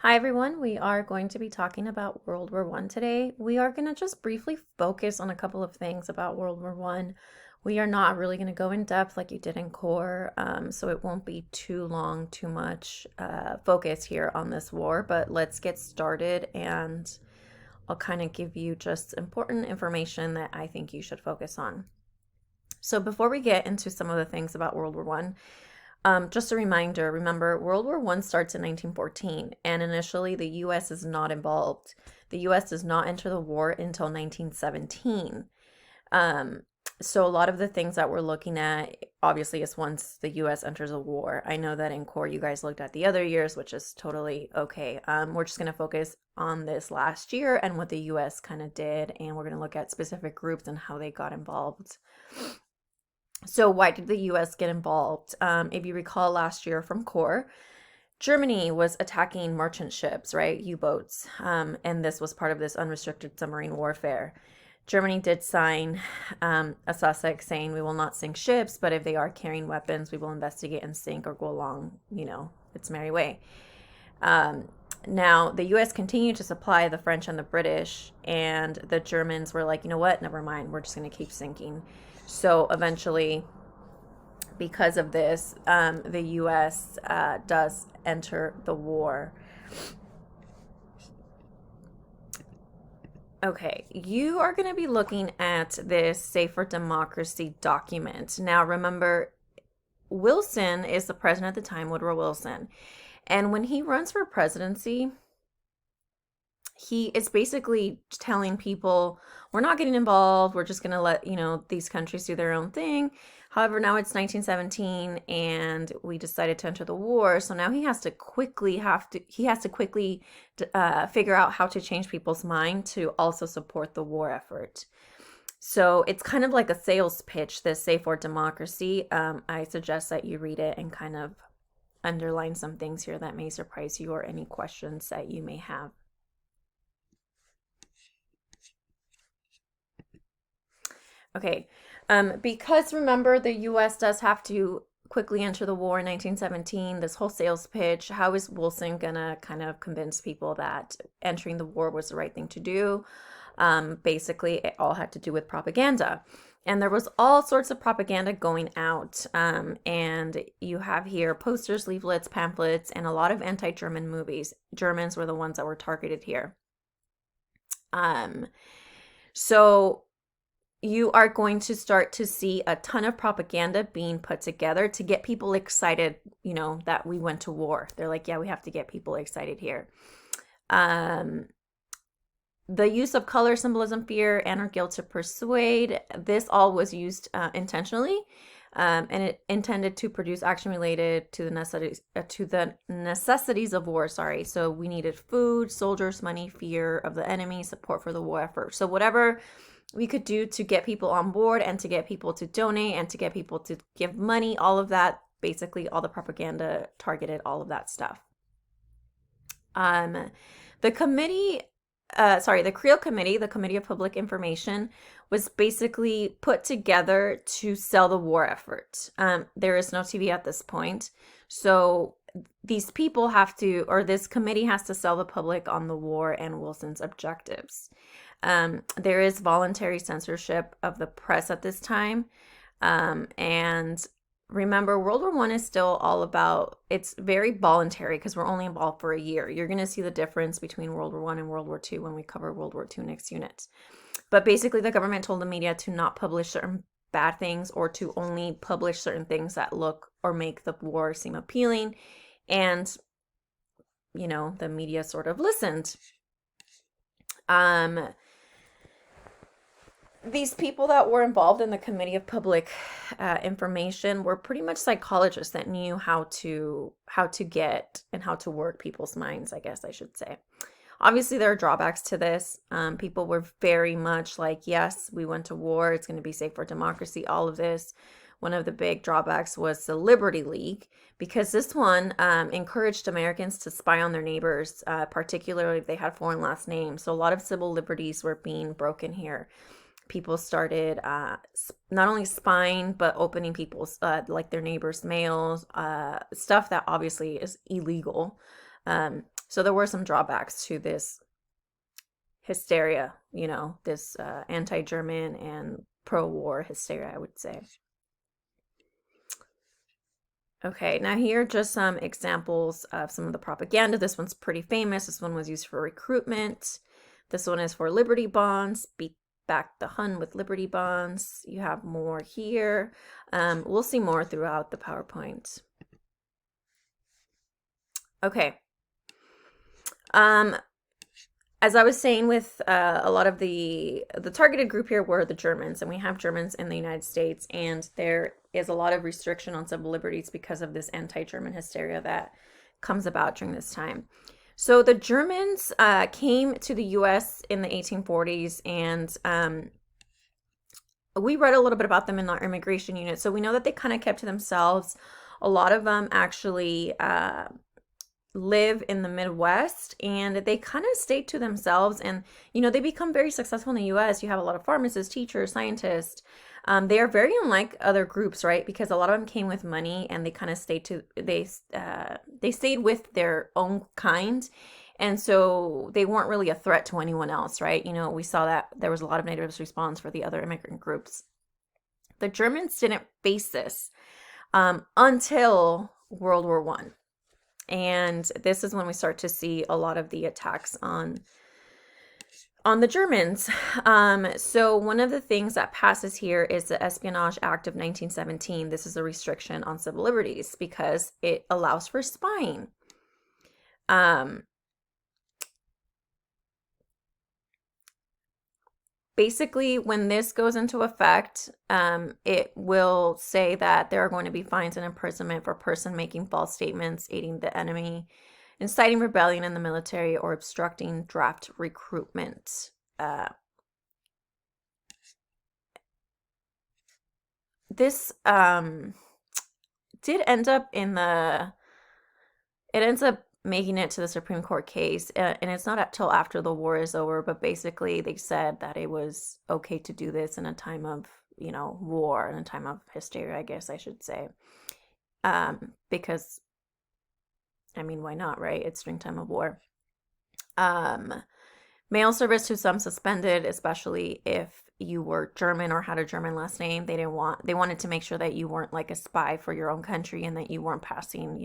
Hi everyone, we are going to be talking about World War One today. We are going to just briefly focus on a couple of things about World War One. We are not really going to go in depth like you did in core, so it won't be too long, too much focus here on this war, but let's get started and I'll kind of give you just important information that I think you should focus on. So before we get into some of the things about World War One, just a reminder, remember, World War One starts in 1914, and initially the U.S. is not involved. The U.S. does not enter the war until 1917. Um, so a lot of the things that we're looking at, obviously, is once the U.S. enters a war. I know that in core you guys looked at the other years, which is totally okay. We're just going to focus on this last year and what the U.S. kind of did, and we're going to look at specific groups and how they got involved. So why did the US get involved? If you recall last year from core, Germany was attacking merchant ships, right? U-boats. And this was part of this unrestricted submarine warfare. Germany did sign a Sussex saying we will not sink ships, but if they are carrying weapons, we will investigate and sink or go along, its merry way. Now, the US continued to supply the French and the British, and the Germans were like, you know what, never mind, we're just going to keep sinking. So eventually, because of this, the US does enter the war. Okay, you are going to be looking at this Save for Democracy document. Now, remember, Wilson is the president at the time, Woodrow Wilson. And when he runs for presidency, he is basically telling people, we're not getting involved. We're just going to let, these countries do their own thing. However, now it's 1917 and we decided to enter the war. So now he has to quickly figure out how to change people's mind to also support the war effort. So it's kind of like a sales pitch, this Save for Democracy. I suggest that you read it and kind of underline some things here that may surprise you or any questions that you may have. Okay, because remember, the US does have to quickly enter the war in 1917, this whole sales pitch, how is Wilson gonna kind of convince people that entering the war was the right thing to do? Basically, it all had to do with propaganda. And there was all sorts of propaganda going out. And you have here posters, leaflets, pamphlets, and a lot of anti-German movies. Germans were the ones that were targeted here. So you are going to start to see a ton of propaganda being put together to get people excited, that we went to war. They're like, yeah, we have to get people excited here. The use of color, symbolism, fear, and or guilt to persuade. This all was used intentionally, and it intended to produce action related to the necessities of war. Sorry, so we needed food, soldiers, money, fear of the enemy, support for the war effort. So whatever we could do to get people on board and to get people to donate and to get people to give money, all of that, basically all the propaganda targeted all of that stuff. The Creel Committee, the Committee of Public Information, was basically put together to sell the war effort. There is no TV at this point. So these people this committee has to sell the public on the war and Wilson's objectives. There is voluntary censorship of the press at this time. And remember, World War One is still all about, it's very voluntary because we're only involved for a year. You're going to see the difference between World War One and World War Two when we cover World War Two next unit. But basically, the government told the media to not publish certain bad things or to only publish certain things that look or make the war seem appealing. And, the media sort of listened. These people that were involved in the Committee of Public Information were pretty much psychologists that knew how to get and how to work people's minds, I guess I should say. Obviously, there are drawbacks to this. People were very much like, yes, we went to war. It's going to be safe for democracy, all of this. One of the big drawbacks was the Liberty League, because this one encouraged Americans to spy on their neighbors, particularly if they had foreign last names. So a lot of civil liberties were being broken here. People started not only spying, but opening people's, like their neighbors' mails, stuff that obviously is illegal. So there were some drawbacks to this hysteria, this anti-German and pro-war hysteria, I would say. Okay, now here are just some examples of some of the propaganda. This one's pretty famous. This one was used for recruitment. This one is for Liberty bonds. Beat back the Hun with Liberty bonds. You have more here. We'll see more throughout the PowerPoint. Okay. As I was saying, with a lot of the targeted group here were the Germans, and we have Germans in the United States, and there is a lot of restriction on civil liberties because of this anti-German hysteria that comes about during this time. So the Germans came to the U.S. in the 1840s, and we read a little bit about them in our immigration unit. So we know that they kind of kept to themselves. A lot of them actually live in the Midwest, and they kind of stayed to themselves, and they become very successful in the U.S. You have a lot of pharmacists, teachers, scientists. They are very unlike other groups, right? Because a lot of them came with money, and they kind of they stayed with their own kind, and so they weren't really a threat to anyone else, right? We saw that there was a lot of negative response for the other immigrant groups. The Germans didn't face this until World War I. And this is when we start to see a lot of the attacks on the Germans. So one of the things that passes here is the Espionage Act of 1917. This is a restriction on civil liberties because it allows for spying. Basically, when this goes into effect, it will say that there are going to be fines and imprisonment for a person making false statements, aiding the enemy, inciting rebellion in the military, or obstructing draft recruitment. This did end up it ends up making it to the Supreme Court case, and it's not until after the war is over, but basically they said that it was okay to do this in a time of, war, in a time of hysteria, I guess I should say. Because, why not, right? It's during time of war. Mail service to some suspended, especially if you were German or had a German last name. They wanted to make sure that you weren't like a spy for your own country and that you weren't passing,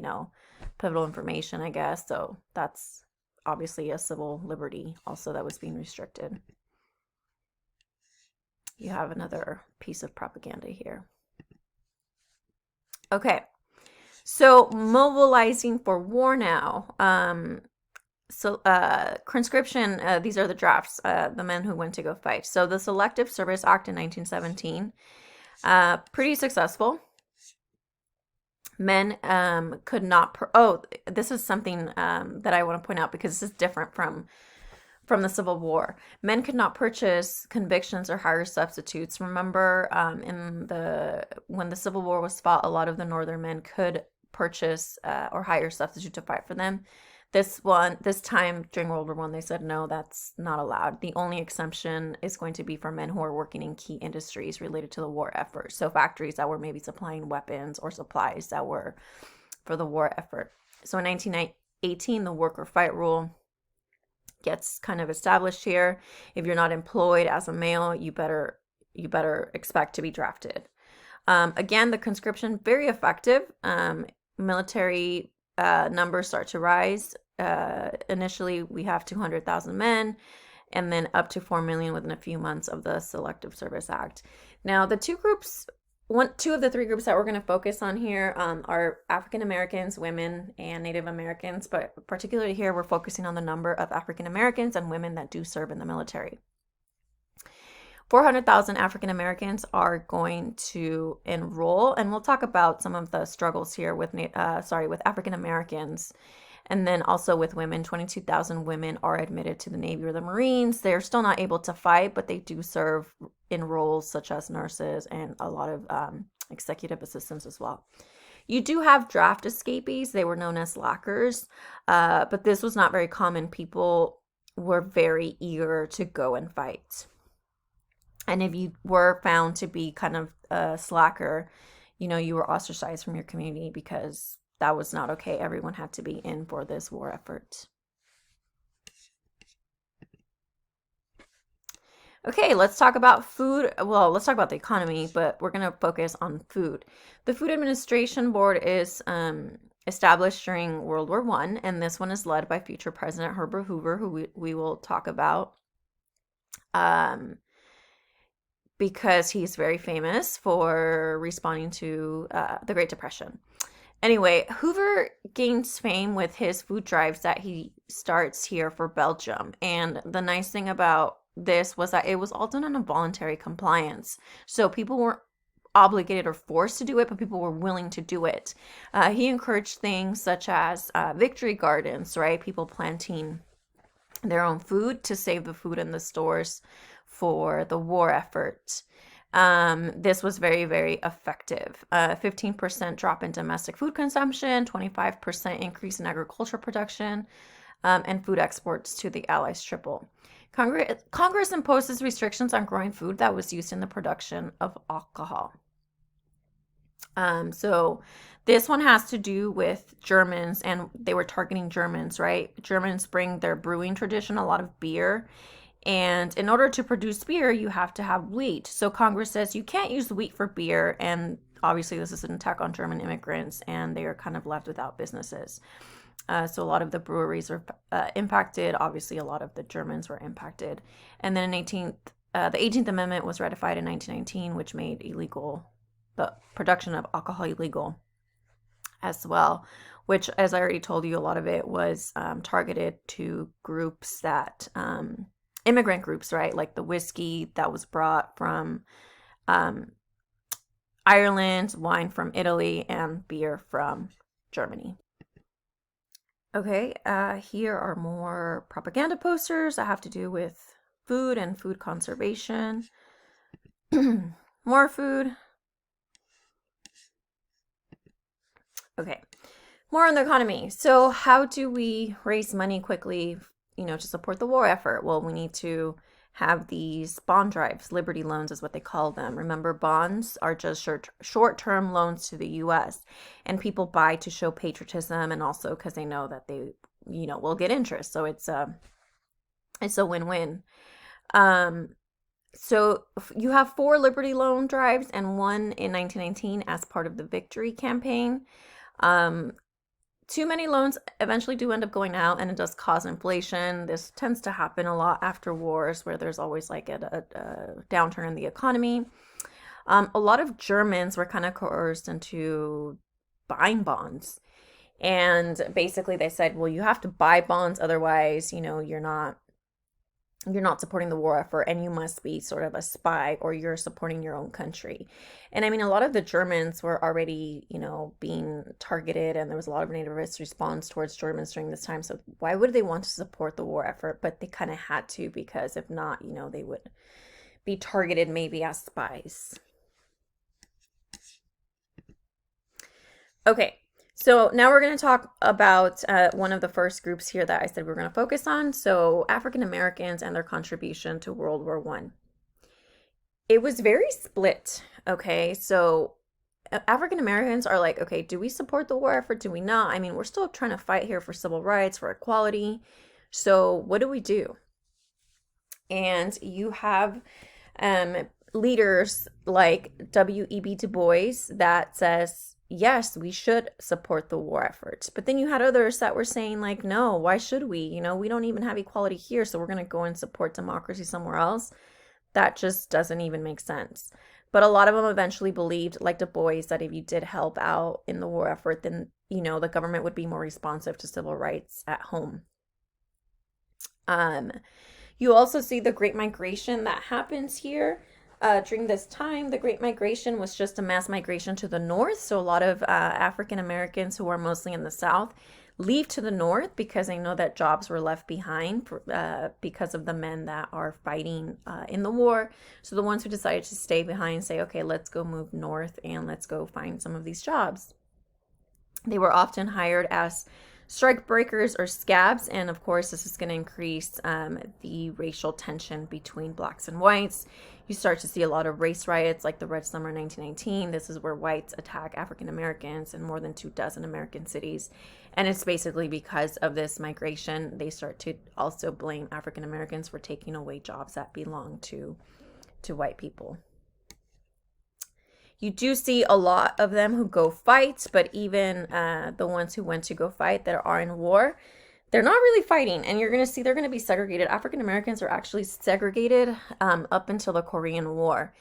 pivotal information, I guess. So that's obviously a civil liberty also that was being restricted. You have another piece of propaganda here. Okay, so mobilizing for war now. Conscription, these are the drafts, the men who went to go fight. So the Selective Service Act in 1917, pretty successful. Men could not, this is something that I want to point out because this is different from the Civil War. Men could not purchase convictions or hire substitutes. Remember, when the Civil War was fought, a lot of the Northern men could purchase or hire substitute to fight for them. This time during World War I, they said, no, that's not allowed. The only exemption is going to be for men who are working in key industries related to the war effort. So factories that were maybe supplying weapons or supplies that were for the war effort. So in 1918, the work or fight rule gets kind of established here. If you're not employed as a male, you better expect to be drafted. Again, the conscription, very effective. Military numbers start to rise. Initially, we have 200,000 men, and then up to 4 million within a few months of the Selective Service Act. Now, the two of the three groups that we're going to focus on here are African Americans, women, and Native Americans, but particularly here, we're focusing on the number of African Americans and women that do serve in the military. 400,000 African Americans are going to enroll, and we'll talk about some of the struggles here with African Americans, and then also with women. 22,000 women are admitted to the Navy or the Marines. They're still not able to fight, but they do serve in roles such as nurses and a lot of executive assistants as well. You do have draft escapees. They were known as slackers, but this was not very common. People were very eager to go and fight. And if you were found to be kind of a slacker, you were ostracized from your community because that was not okay. Everyone had to be in for this war effort. Okay, let's talk about food. Well, let's talk about the economy, but we're going to focus on food. The Food Administration Board is established during World War One, and this one is led by future President Herbert Hoover, who we will talk about um, because he's very famous for responding to the Great Depression. Anyway, Hoover gains fame with his food drives that he starts here for Belgium. And the nice thing about this was that it was all done on a voluntary compliance. So people weren't obligated or forced to do it, but people were willing to do it. He encouraged things such as victory gardens, right? People planting their own food to save the food in the stores for the war effort. This was very, very effective. 15% drop in domestic food consumption, 25% increase in agriculture production, and food exports to the Allies triple. Congress imposes restrictions on growing food that was used in the production of alcohol. So this one has to do with Germans, and they were targeting Germans, right? Germans bring their brewing tradition, a lot of beer. And in order to produce beer, you have to have wheat. So Congress says you can't use wheat for beer. And obviously, this is an attack on German immigrants, and they are kind of left without businesses. So a lot of the breweries are impacted. Obviously, a lot of the Germans were impacted. And then the 18th Amendment was ratified in 1919, which made the production of alcohol illegal as well, which, as I already told you, a lot of it was targeted to groups that immigrant groups, right? Like the whiskey that was brought from Ireland, wine from Italy, and beer from Germany. Okay, here are more propaganda posters that have to do with food and food conservation. More food. Okay, more on the economy. So how do we raise money quickly, to support the war effort? Well, we need to have these bond drives. Liberty loans is what they call them. Remember, bonds are just short-term loans to the U.S. and people buy to show patriotism and also because they know that they, will get interest. So it's a win-win. So you have 4 Liberty loan drives and one in 1919 as part of the Victory campaign. Too many loans eventually do end up going out, and it does cause inflation. This tends to happen a lot after wars where there's always like a downturn in the economy. A lot of Germans were kind of coerced into buying bonds. And basically they said, well, you have to buy bonds. Otherwise, you're not supporting the war effort, and you must be sort of a spy, or you're supporting your own country. And I mean, a lot of the Germans were already, being targeted, and there was a lot of nativist response towards Germans during this time. So why would they want to support the war effort? But they kind of had to, because if not, they would be targeted maybe as spies. Okay. So now we're going to talk about one of the first groups here that I said we were going to focus on. So African Americans and their contribution to World War I. It was very split. Okay, so African Americans are like, okay, do we support the war effort? Do we not? I mean, we're still trying to fight here for civil rights, for equality. So what do we do? And you have leaders like W.E.B. Du Bois that says, yes, we should support the war effort. But then you had others that were saying, like, no, why should we? We don't even have equality here, so we're going to go and support democracy somewhere else. That just doesn't even make sense. But a lot of them eventually believed, like Du Bois, that if you did help out in the war effort, then, the government would be more responsive to civil rights at home. You also see the Great Migration that happens here. During this time, the Great Migration was just a mass migration to the north. So a lot of African Americans who are mostly in the South leave to the north because they know that jobs were left behind because of the men that are fighting in the war. So the ones who decided to stay behind say, okay, let's go move north and let's go find some of these jobs. They were often hired as strike breakers or scabs, and of course this is going to increase the racial tension between blacks and whites. You start to see a lot of race riots like the Red Summer 1919. This is where whites attack African Americans in more than 24 American cities. And it's basically because of this migration, they start to also blame African Americans for taking away jobs that belong to white people. You do see a lot of them who go fight, but even the ones who went to go fight that are in war, they're not really fighting. And you're going to see they're going to be segregated. African Americans are actually segregated up until the Korean War.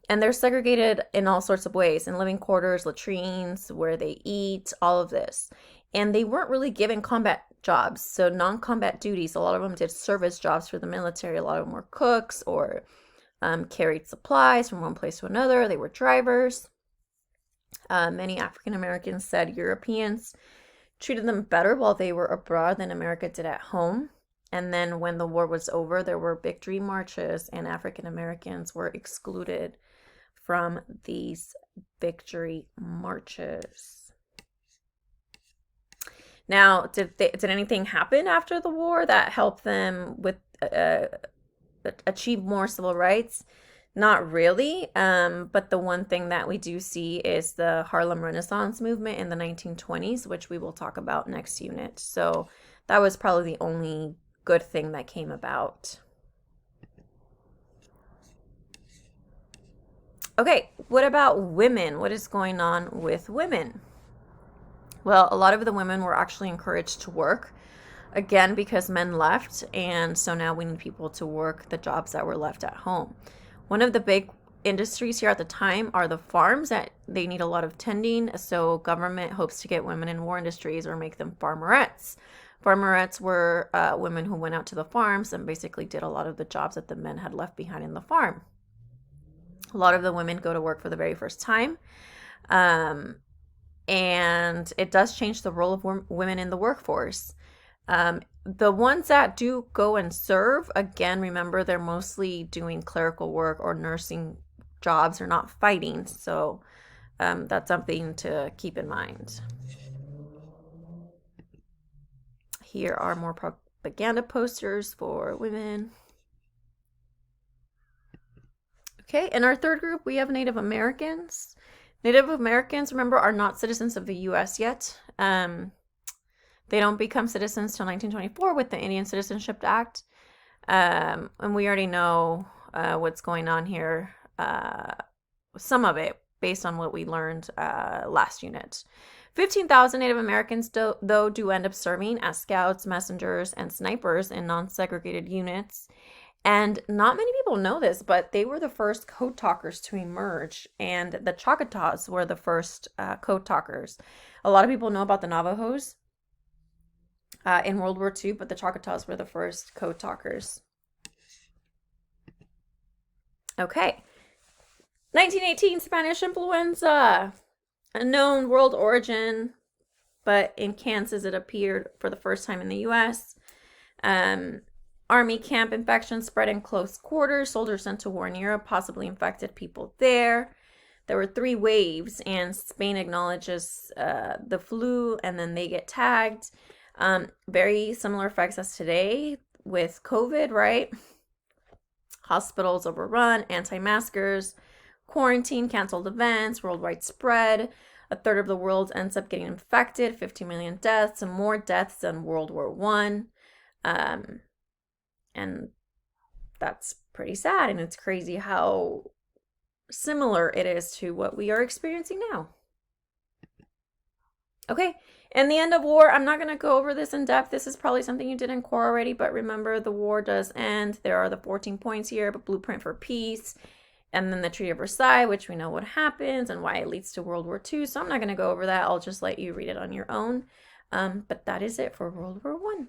And they're segregated in all sorts of ways, in living quarters, latrines, where they eat, all of this. And they weren't really given combat jobs, so non-combat duties. A lot of them did service jobs for the military. A lot of them were cooks or carried supplies from one place to another. They were drivers. Many African Americans said Europeans treated them better while they were abroad than America did at home. And then when the war was over, there were victory marches, and African Americans were excluded from these victory marches. Now, did anything happen after the war that helped them with achieve more civil rights? Not really, but the one thing that we do see is the Harlem Renaissance movement in the 1920s, which we will talk about next unit. So that was probably the only good thing that came about. Okay, what about women? What is going on with women? Well, a lot of the women were actually encouraged to work, again, because men left, and so now we need people to work the jobs that were left at home. One of the big industries here at the time are the farms that they need a lot of tending, so government hopes to get women in war industries or make them farmerettes. Farmerettes were women who went out to the farms and basically did a lot of the jobs that the men had left behind in the farm. A lot of the women go to work for the very first time. And it does change the role of women in the workforce. The ones that do go and serve, again, remember they're mostly doing clerical work or nursing jobs, or not fighting. So that's something to keep in mind. Here are more propaganda posters for women. Okay, in our third group, we have Native Americans. Native Americans, remember, are not citizens of the U.S. yet. They don't become citizens till 1924 with the Indian Citizenship Act. And we already know what's going on here, some of it, based on what we learned last unit. 15,000 Native Americans, though, do end up serving as scouts, messengers, and snipers in non-segregated units. And not many people know this, but they were the first code talkers to emerge, and the Choctaws were the first code talkers. A lot of people know about the Navajos in World War II, but the Choctaws were the first code talkers. Okay. 1918, Spanish influenza. Unknown world origin, but in Kansas it appeared for the first time in the U.S. Army camp infection spread in close quarters. Soldiers sent to war in Europe possibly infected people there. There were 3 waves, and Spain acknowledges the flu, and then they get tagged. Very similar effects as today with COVID, right? Hospitals overrun, anti-maskers, quarantine, canceled events, worldwide spread. A third of the world ends up getting infected, 50 million deaths, and more deaths than World War I. And that's pretty sad, and it's crazy how similar it is to what we are experiencing now. Okay, and the end of war, I'm not going to go over this in depth. This is probably something you did in core already, but remember, the war does end. There are the 14 points here, but blueprint for peace, and then the Treaty of Versailles, which we know what happens and why it leads to World War II. So I'm not going to go over that. I'll just let you read it on your own. But that is it for World War I.